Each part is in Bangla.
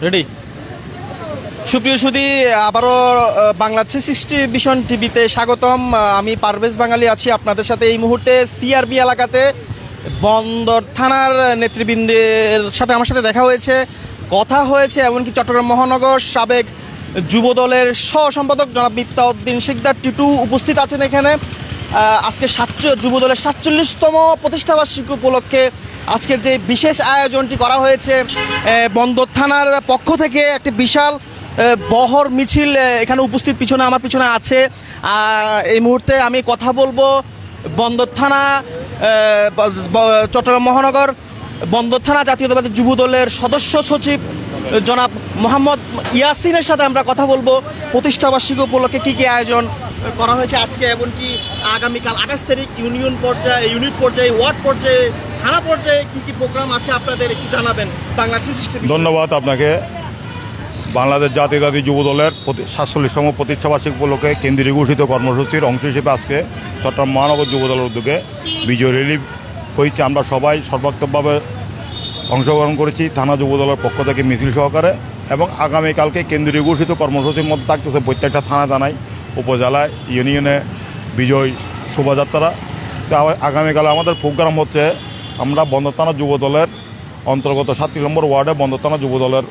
রেডি। সুপ্রিয় সুধী, আবারও বাংলা 360 ভিশন টিভিতে স্বাগতম। আমি পারভেজ বাঙালি আছি আপনাদের সাথে এই মুহূর্তে সিআরবি এলাকাতে। বন্দর থানার নেতৃবৃন্দের সাথে আমার সাথে দেখা হয়েছে, কথা হয়েছে, এমনকি চট্টগ্রাম মহানগর সাবেক যুব দলের সহ সম্পাদক জনাব মিফতাউদ্দিন শিকদার টিটু উপস্থিত আছেন এখানে। আজকে যুব দলের 47তম প্রতিষ্ঠাবার্ষিকী উপলক্ষে আজকের যে বিশেষ আয়োজনটি করা হয়েছে, বন্দর থানার পক্ষ থেকে একটি বিশাল বহর মিছিল এখানে উপস্থিত, আমার পিছনে আছে। এই মুহূর্তে আমি কথা বলবো বন্দর থানা, চট্টগ্রাম মহানগর বন্দর থানা জাতীয়তাবাদী যুব দলের সদস্য সচিব জনাব মোহাম্মদ ইয়াসিনের সাথে আমরা কথা বলবো প্রতিষ্ঠাবার্ষিকী উপলক্ষে কী কী আয়োজন করা হয়েছে আজকে, এমনকি আগামীকাল 28 তারিখ ইউনিট পর্যায়ে, ওয়ার্ড পর্যায়ে, থানা পর্যায়ে কী কী প্রোগ্রাম আছে আপনাদের একটু জানাবেন। বাংলা 360। ধন্যবাদ আপনাকে। বাংলাদেশ জাতীয়তাবাদী যুব দলের 47তম প্রতিষ্ঠাবার্ষিকী উপলক্ষে কেন্দ্রীয় ঘোষিত কর্মসূচির অংশ হিসেবে আজকে চট্টগ্রাম মহানগর যুব দলের উদ্যোগে বিজয় র্যালি হয়েছে। আমরা সবাই সর্বাত্মকভাবে অংশগ্রহণ করেছি থানা যুব দলের পক্ষ থেকে মিছিল সহকারে, এবং আগামীকালকে কেন্দ্রীয় ঘোষিত কর্মসূচির মধ্যে থাকতেছে প্রত্যেকটা থানায়, উপজেলায়, ইউনিয়নে বিজয় শোভাযাত্রা। তো আগামীকালে আমাদের প্রোগ্রাম হচ্ছে, আমরা বন্দর থানা যুব দলের অন্তর্গত 37 নম্বর ওয়ার্ডে বন্দর থানা যুব দলের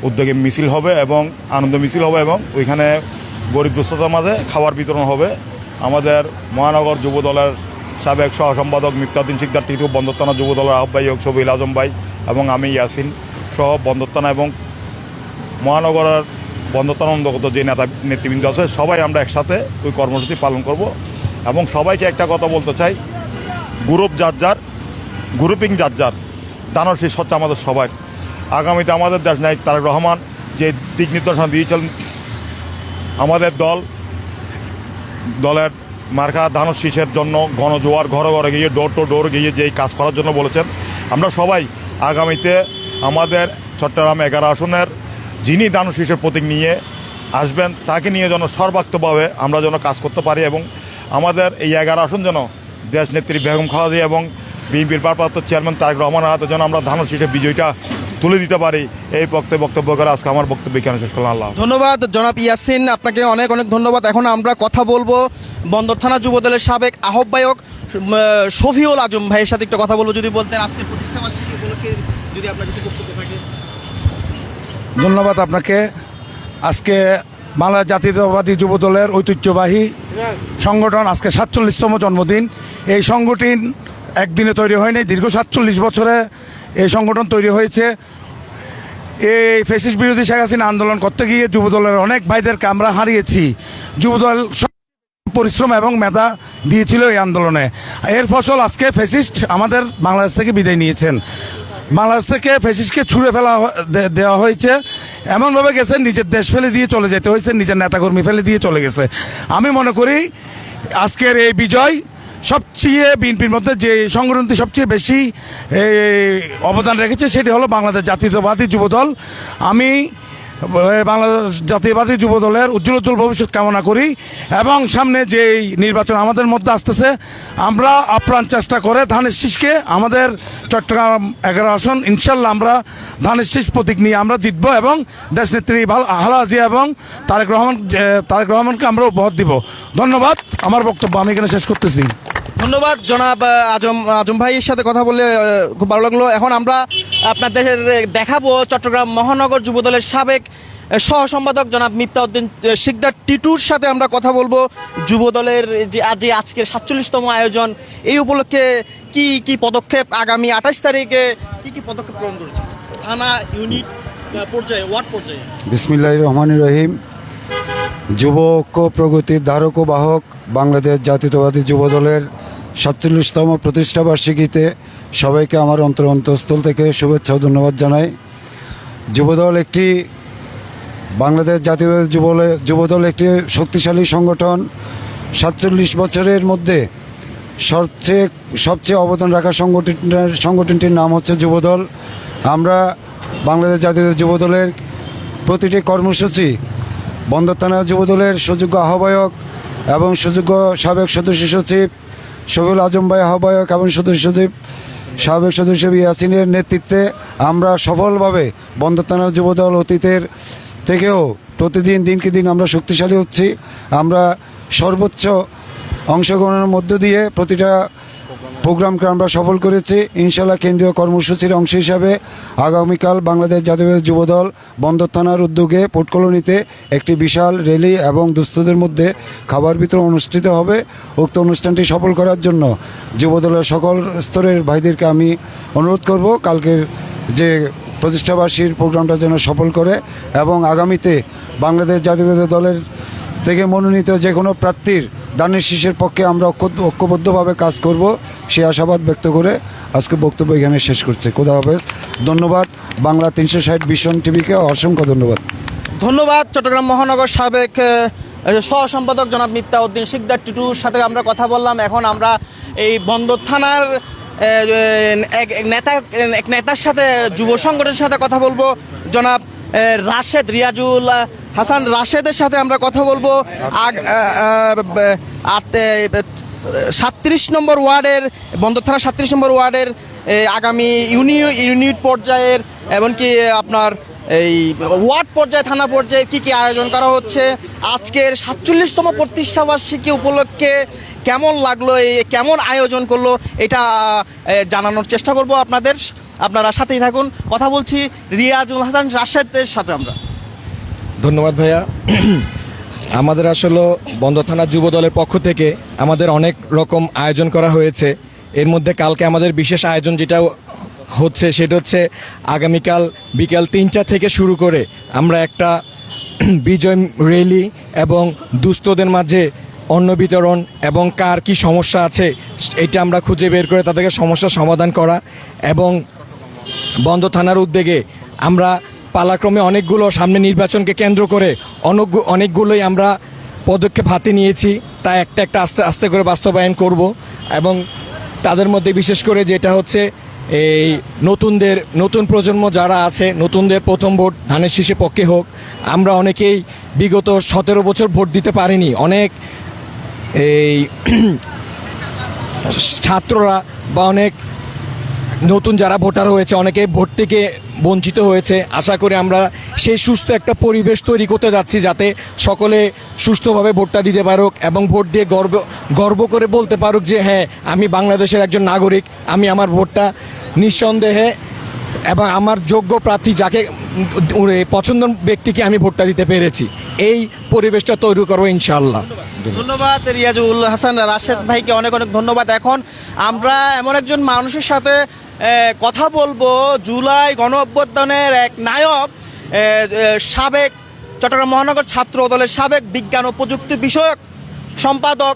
উদ্যোগে মিছিল হবে এবং আনন্দ মিছিল হবে, এবং ওইখানে গরিব দুস্থতার মাঝে খাবার বিতরণ হবে। আমাদের মহানগর যুব দলের সাবেক সহ সম্পাদক মিফতাউদ্দিন শিকদার টিটু, বন্দর থানা যুব দলের আহ্বায়ক শফিউল আজম ভাই এবং আমি ইয়াসিন সহ বন্দর থানা এবং মহানগরের বন্দর থানা অন্তর্গত যে নেতৃবৃন্দ আছে সবাই আমরা একসাথে ওই কর্মসূচি পালন করব। এবং সবাইকে একটা কথা বলতে চাই, গ্রুপিং যার দানব শেষ হচ্ছে আমাদের সবাই। আগামীতে আমাদের দেশ নায়ক তারেক রহমান যে দিক নির্দেশনা দিয়েছিলেন, আমাদের দলের মার্কা ধানের শীষের জন্য গণজোয়ার ঘরে ঘরে গিয়ে ডোর টু ডোর গিয়ে যেই কাজ করার জন্য বলেছেন, আমরা সবাই আগামীতে আমাদের চট্টগ্রাম 11 আসনের যিনি ধানের শীষের প্রতীক নিয়ে আসবেন তাকে নিয়ে যেন সর্বাত্মকভাবে আমরা যেন কাজ করতে পারি, এবং আমাদের এই 11 আসন যেন দেশ নেত্রী বেগম খালেদা জিয়া এবং বিএনপির ভারপ্রাপ্ত চেয়ারম্যান তারেক রহমানের হাতে যেন আমরা ধানের শীষের বিজয়টা তুলে দিতে পারি। এই বক্তব্য করে আজকে আমার বক্তব্য এখানে শেষ করলাম। আল্লাহ ধন্যবাদ জনাব ইয়াসিন, আপনাকে অনেক অনেক ধন্যবাদ। এখন আমরা কথা বলবো বন্দর থানা যুব দলের সাবেক আহ্বায়ক শফিউল আজম ভাইয়ের সাথে একটু কথা বলবো। যদি বলতেন আজকে প্রতিষ্ঠাবার্ষিকী উপলক্ষে যদি আপনার কিছু বক্তব্য থাকে। ধন্যবাদ আপনাকে। আজকে বাংলা জাতীয়তাবাদী যুব দলের ঐতিহ্যবাহী সংগঠন আজকে 47তম জন্মদিন। এই সংগঠন একদিনে তৈরি হয়নি, দীর্ঘ 47 বছরে এই সংগঠন তৈরি হয়েছে। এই ফ্যাসিস্ট বিরোধী শেখ হাসিনা আন্দোলন করতে গিয়ে যুবদলের অনেক ভাইদেরকে আমরা হারিয়েছি। যুবদল পরিশ্রম এবং মেধা দিয়েছিল এই আন্দোলনে। এর ফসল আজকে ফ্যাসিস্ট আমাদের বাংলাদেশ থেকে বিদায় নিয়েছেন। বাংলাদেশ থেকে ফ্যাসিস্টকে ছুঁড়ে ফেলা দেওয়া হয়েছে, এমনভাবে গেছে নিজের দেশ ফেলে দিয়ে চলে যেতে হয়েছে, নিজের নেতাকর্মী ফেলে দিয়ে চলে গেছে। আমি মনে করি আজকের এই বিজয় সবচেয়ে বিএনপির মধ্যে যে সংগঠনটি সবচেয়ে বেশি অবদান রেখেছে সেটি হলো বাংলাদেশ জাতীয়তাবাদী যুব দল। আমি বাংলাদেশ জাতীয়তাবাদী যুব দলের উজ্জ্বল ভবিষ্যৎ কামনা করি, এবং সামনে যে নির্বাচন আমাদের মধ্যে আসতেছে আমরা আপ্রাণ চেষ্টা করে ধানের শীষকে আমাদের চট্টগ্রাম 11 আসন ইনশাল্লাহ আমরা ধানের শীষ প্রতীক নিয়ে আমরা জিতবো, এবং দেশনেত্রী খালেদা জিয়া এবং তারেক রহমানকে আমরা উপহার দিব। ধন্যবাদ। আমার বক্তব্য আমি এখানে শেষ করতেছি। ধন্যবাদ জনাব আজম ভাইয়ের সাথে কথা বলে খুব ভালো লাগলো। এখন আমরা আপনাদের দেখাবো চট্টগ্রাম মহানগর যুব দলের সাবেক সহ সম্পাদক জনাব মিফতাউদ্দিন শিকদার টিটুর সাথে আমরা কথা বলবো। যুব দলের যে আজকের 47তম আয়োজন, এই উপলক্ষে কি পদক্ষেপ আগামী 28 তারিখে কি পদক্ষেপ গ্রহণ করেছে থানা, ইউনিট পর্যায়ে, ওয়ার্ড পর্যায়ে? বিসমিল্লাহির রহমানির রহিম। যুব ঐক্য প্রগতির ধারক ও বাহক বাংলাদেশ জাতীয়তাবাদী যুব দলের 47তম প্রতিষ্ঠাবার্ষিকীতে সবাইকে আমার অন্তঃস্থল থেকে শুভেচ্ছা ও ধন্যবাদ জানাই। যুবদল একটি বাংলাদেশ জাতীয়তাবাদী যুবদল একটি শক্তিশালী সংগঠন। 47 বছরের মধ্যে সবচেয়ে অবদান রাখা সংগঠনটির নাম হচ্ছে যুবদল। আমরা বাংলাদেশ জাতীয়তাবাদী যুবদলের প্রতিটি কর্মসূচি বন্দর থানা যুবদলের সুযোগ্য আহ্বায়ক এবং সুযোগ্য সাবেক সদস্য সচিব শফিউল আজম ভাই আহ্বায়ক এবং সদস্য সচিব সাবেক সদস্য ইয়াসিনের নেতৃত্বে আমরা সফলভাবে বন্দর থানা যুবদল অতীতের থেকেও প্রতিদিন দিনকে দিন আমরা শক্তিশালী হচ্ছি। আমরা সর্বোচ্চ অংশগ্রহণের মধ্য দিয়ে প্রতিটা প্রোগ্রামকে আমরা সফল করেছি। ইনশাল্লাহ কেন্দ্রীয় কর্মসূচির অংশ হিসাবে আগামীকাল বাংলাদেশ জাতীয়তাবাদী যুবদল বন্দর থানার উদ্যোগে পোর্ট কলোনিতে একটি বিশাল র্যালি এবং দুস্থদের মধ্যে খাবার বিতরণ অনুষ্ঠিত হবে। উক্ত অনুষ্ঠানটি সফল করার জন্য যুবদলের সকল স্তরের ভাইদেরকে আমি অনুরোধ করব কালকের যে প্রতিষ্ঠাবার্ষিকীর প্রোগ্রামটা যেন সফল করে এবং আগামীতে বাংলাদেশ জাতীয়তাবাদী দলের থেকে মনোনীত যে কোনো প্রার্থীর দানের শীষের পক্ষে আমরা ঐক্যবদ্ধভাবে কাজ করব সে আশাবাদ ব্যক্ত করে আজকে বক্তব্য এখানে শেষ করছে। খোদা হাফেজ। ধন্যবাদ বাংলা 360 ভিশন টিভিকে অসংখ্য ধন্যবাদ। ধন্যবাদ। চট্টগ্রাম মহানগর সাবেক সহ সম্পাদক জনাব মিফতাউদ্দিন শিকদার টিটুর সাথে আমরা কথা বললাম। এখন আমরা এই বন্দর থানার এক নেতার সাথে যুব সংগঠনের সাথে কথা বলবো। জনাব রাশেদ রিয়াজুল হাসান রাশেদের সাথে আমরা কথা বলবো। 37 নম্বর ওয়ার্ডের বন্দর থানা 37 নম্বর ওয়ার্ডের আগামী ইউনিট পর্যায়ের এমনকি আপনার এই ওয়ার্ড পর্যায়ে থানা পর্যায়ে কি কি আয়োজন করা হচ্ছে, আজকের 47তম প্রতিষ্ঠাবার্ষিকী উপলক্ষে কেমন লাগলো, কেমন আয়োজন করলো, এটা জানানোর চেষ্টা করব আপনাদের। আপনারা সাথেই থাকুন। কথা বলছি রিয়াজুল হাসান রাশেদের সাথে আমরা। ধন্যবাদ ভাইয়া। আমাদের আসলে বন্দর থানা যুব দলের পক্ষ থেকে আমাদের অনেক রকম আয়োজন করা হয়েছে। এর মধ্যে কালকে আমাদের বিশেষ আয়োজন যেটা হচ্ছে সেটা হচ্ছে আগামীকাল বিকেল 3টা থেকে শুরু করে আমরা একটা বিজয় র্যালি এবং দুস্থদের মাঝে অন্ন বিতরণ এবং কার কি সমস্যা আছে এটা আমরা খুঁজে বের করে তাদেরকে সমস্যার সমাধান করা এবং বন্দর থানার উদ্যোগে আমরা পালাক্রমে অনেকগুলো সামনে নির্বাচনকে কেন্দ্র করে অনেকগুলোই আমরা পদক্ষেপ হাতে নিয়েছি, তা একটা আস্তে আস্তে করে বাস্তবায়ন করব এবং তাদের মধ্যে বিশেষ করে যেটা হচ্ছে এই নতুন প্রজন্ম যারা আছে নতুনদের প্রথম ভোট ধানের শীষে পক্ষে হোক। আমরা অনেকেই বিগত 17 বছর ভোট দিতে পারিনি, অনেক এই ছাত্ররা বা অনেক নতুন যারা ভোটার হয়েছে অনেকে ভোট থেকে বঞ্চিত হয়েছে। আশা করি আমরা সেই সুস্থ একটা পরিবেশ তৈরি করতে যাচ্ছি যাতে সকলে সুস্থভাবে ভোটটা দিতে পারুক এবং ভোট দিয়ে গর্ব করে বলতে পারুক যে হ্যাঁ আমি বাংলাদেশের একজন নাগরিক, আমি আমার ভোটটা নিঃসন্দেহে এবং আমার যোগ্য প্রার্থী যাকে পছন্দ ব্যক্তিকে আমি ভোটটা দিতে পেরেছি। এই পরিবেশটা তৈরি করবো ইনশাআল্লাহ। ধন্যবাদ রিয়াজুল হাসান রাশেদ ভাইকে, অনেক অনেক ধন্যবাদ। এখন আমরা এমন একজন মানুষের সাথে কথা বলবো, জুলাই গণ অভ্যুত্থানের এক নায়ক, সাবেক চট্টগ্রাম মহানগর ছাত্র দলের সাবেক বিজ্ঞান ও প্রযুক্তি বিষয়ক সম্পাদক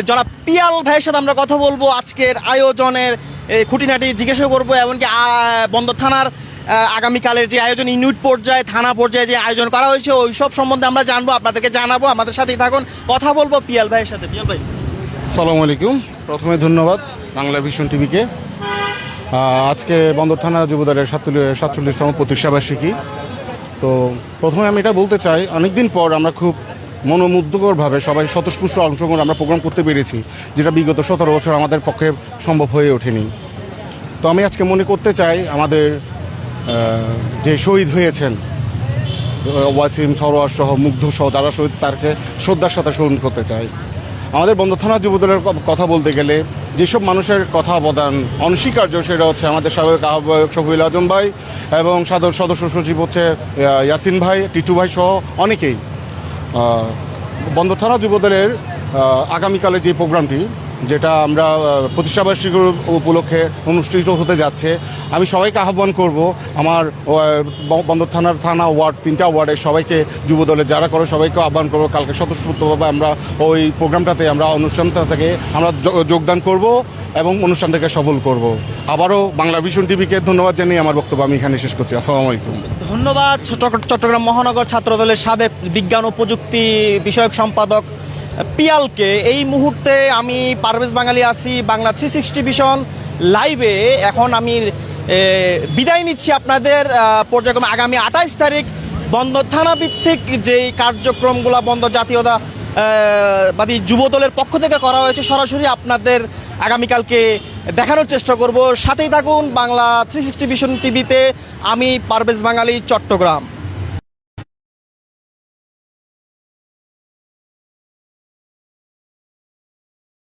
জনাব পিয়াল ভাইয়ের সাথে আমরা কথা বলবো। আজকের আয়োজনের খুঁটিনাটি জিজ্ঞাসা করবো, এমনকি বন্দর থানার আগামীকালের যে আয়োজন ইউনিট পর্যায়ে থানা পর্যায়ে যে আয়োজন করা হয়েছে ওই সব সম্বন্ধে আমরা জানবো, আপনাদেরকে জানাবো। আমাদের সাথেই থাকুন, কথা বলবো পিয়াল ভাইয়ের সাথে। পিয়াল ভাই, আসসালামু আলাইকুম। প্রথমে ধন্যবাদ বাংলা ভিশন টিভিকে। আজকে বন্দর থানা যুবদলের 47তম প্রতিষ্ঠাবার্ষিকী। তো প্রথমে আমি এটা বলতে চাই, অনেকদিন পর আমরা খুব মনোমুগ্ধকরভাবে সবাই স্বতঃস্ফূর্ত অংশগ্রহণ আমরা প্রোগ্রাম করতে পেরেছি, যেটা বিগত 17 বছর আমাদের পক্ষে সম্ভব হয়ে ওঠেনি। তো আমি আজকে মনে করতে চাই আমাদের যে শহীদ হয়েছেন ওয়াসিম সরোয়ার সহ মুগ্ধ সহ যারা শহীদ তারকে শ্রদ্ধার সাথে স্মরণ করতে চাই। আমাদের বন্দর থানা যুবদলের কথা বলতে গেলে যেসব মানুষের কথা অবদান অনস্বীকার্য সেটা হচ্ছে আমাদের সাবেক আহ্বায়ক শফিউল আজম ভাই এবং সদস্য সচিব হচ্ছে ইয়াসিন ভাই, টিটু ভাই সহ অনেকেই। বন্দর থানা যুবদলের আগামীকালের যে প্রোগ্রামটি যেটা আমরা প্রতিষ্ঠাবার্ষিকী উপলক্ষে অনুষ্ঠিত হতে যাচ্ছে, আমি সবাইকে আহ্বান করব আমার বন্দর থানা ওয়ার্ড 3টা ওয়ার্ডের সবাইকে যুবদলের যারা করে সবাইকে আহ্বান করব কালকে স্বতঃস্ফূর্তভাবে আমরা ওই প্রোগ্রামটাতে আমরা অনুষ্ঠানটা থেকে আমরা যোগদান করব এবং অনুষ্ঠানটাকে সফল করব। আবারও বাংলা ভিশন টিভিকে ধন্যবাদ জানিয়ে আমার বক্তব্য আমি এখানে শেষ করছি। আসসালামু আলাইকুম। ধন্যবাদ। চট্টগ্রাম মহানগর ছাত্র দলের সাবেক বিজ্ঞান ও প্রযুক্তি বিষয়ক সম্পাদক পিয়ালকে। এই মুহূর্তে আমি পারভেজ বাঙালি আছি বাংলা 360 ভিশন লাইভে। এখন আমি বিদায় নিচ্ছি আপনাদের পর্যায়ক্রমে। আগামী 28 তারিখ বন্দর থানা ভিত্তিক যেই কার্যক্রমগুলো বন্দর জাতীয়তাবাদী যুব দলের পক্ষ থেকে করা হয়েছে সরাসরি আপনাদের আগামীকালকে দেখানোর চেষ্টা করব। সাথেই থাকুন বাংলা 360 ভিশন টিভিতে। আমি পারভেজ বাঙালি, চট্টগ্রাম।